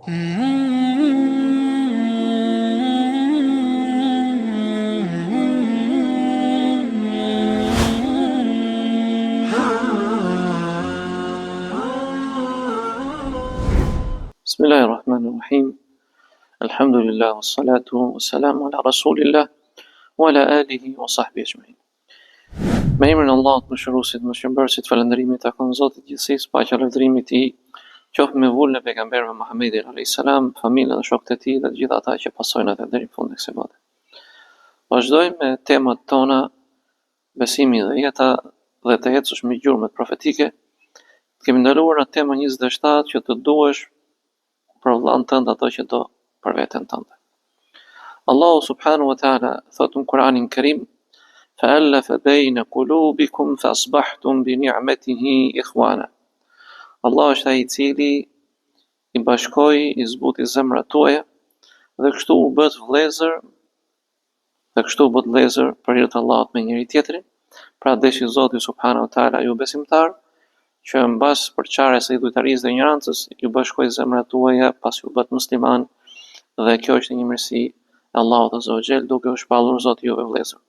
Bismillahirrahmanirrahim. Alhamdulillah, wassalatu wassalamu ala rasulillah wa ala alihi wa sahbihi ajma'in. Me emrin e Allahut mëshiruesit, mëshirëbërësit, falënderimi takon Zotit gjithësisë, paqja dhe lavdërimi i tij qoftë me vullën e pejgamberit Muhammedit alayhis salam, familjen dhe shokët e tij dhe të gjithë ata që pasojnë atë deri në fund të kësaj bote. Vazhdojmë me temat tona, besimi dhe jeta dhe të ecësh me gjurmët profetike. Kemi ndaluar në temën 27 që të duash për vllahën tënd ato që do për veten tënde. Allahu subhanahu wa ta'ala thot në Kur'anin Kerim: "Fa'alafa bayna qulubikum fa'asbahtum bi ni'matihi ikhwana." Allah është ai i cili i bashkoi, i zbuti zemrat tuaja dhe kështu u bët vëllezër për hir të Allahut me njëri tjetrin. Pra deshi Zoti subhanahu wa ta'ala ju besimtar që mbas përçarjes së idhujtarisë dhe ignorancës ju bashkoi zemrat tuaja pas ju bët musliman, dhe kjo është një mirësi e Allahut azza wa jall, duke u shpallur Zoti juve vëllezër.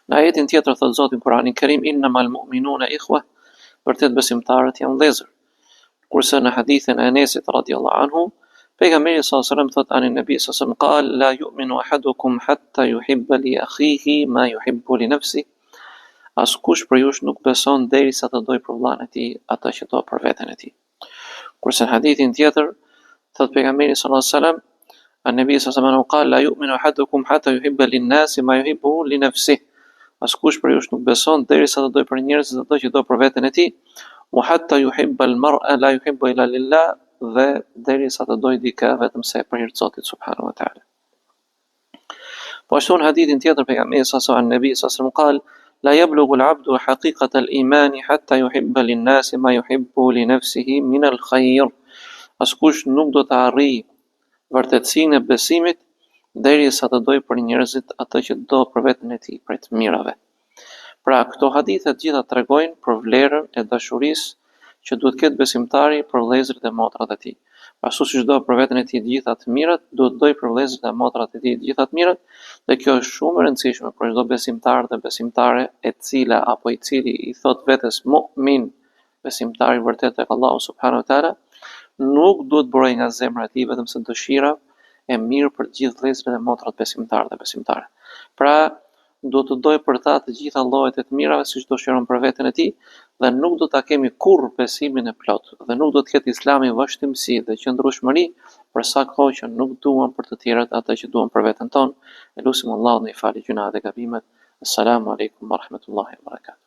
Në ajetin tjetër thot Zoti në Kur'anin Kerim: "Innamal mu'minuna ikhwa", vërtet besimtarët janë vëllezër. Kurse në hadithin e Enesit radhiyallahu anhu, pejgamberi sallallahu alaihi wasallam thot anin nabi sallallahu alaihi wasallam qal: "La yu'minu ahadukum hatta yuhibba li akhihi ma yuhibbu li nafsihi." Askush për jush nuk beson derisa të doj për vllahën e tij atë që do për veten e tij. Kurse në hadithin tjetër thot pejgamberi sallallahu alaihi wasallam, an-nabi sallallahu alaihi wasallam qal: "La yu'minu ahadukum hatta yuhibba lin-nasi ma yuhibbu li nafsihi." Askush për jush nuk beson derisa të doj për njerëzit atë që do për veten e tij, wa hatta yuhibba al-mar'a la yuhibbu illa lillah, dhe derisa të doj dikë vetëm se për hir të Zotit subhanahu wa ta'ala. Po ashtu në hadithin tjetër pejgamberi sallallahu alaihi wasallam qal: "La yablughu al-'abdu haqiqata al-iman hatta yuhibba lin-nasi ma yuhibbu li nafsihi min al-khayr." Askush nuk do të arrijë vërtetësinë e besimit derisa të doj për njerëzit atë që do për veten e tij prej të mirave. Pra këto hadithe të gjitha tregojnë për vlerën e dashurisë që duhet ketë besimtari për vëllezërit e motrat e tij. Ashtu siç do për veten e tij të gjitha të mirat, duhet doj për vëllezërit e motrat e tij të gjitha të mirat, dhe kjo është shumë e rëndësishme për çdo besimtar dhe besimtare e cila apo i cili i thot vetes mu'min, besimtar i vërtet tek Allahu subhanahu wa ta'ala, nuk duhet buroj nga zemra e tij vetëm se dëshira e mirë për të gjithë vëllezërit e motrat besimtarë dhe besimtare. Pra do të doj për ta të gjitha llojet e të mirave siç dëshiron për veten e tij, dhe nuk do ta kemi kurrë besimin e plot, dhe nuk do të ketë Islami vazhdimsi dhe qëndrueshmëri për sa kohë që nuk duam për të tjerët atë që duam për veten tonë. Elusim Allahun të i falë gjunat dhe gabimet. Assalamu alaikum wa rahmatullahi wa barakatuh.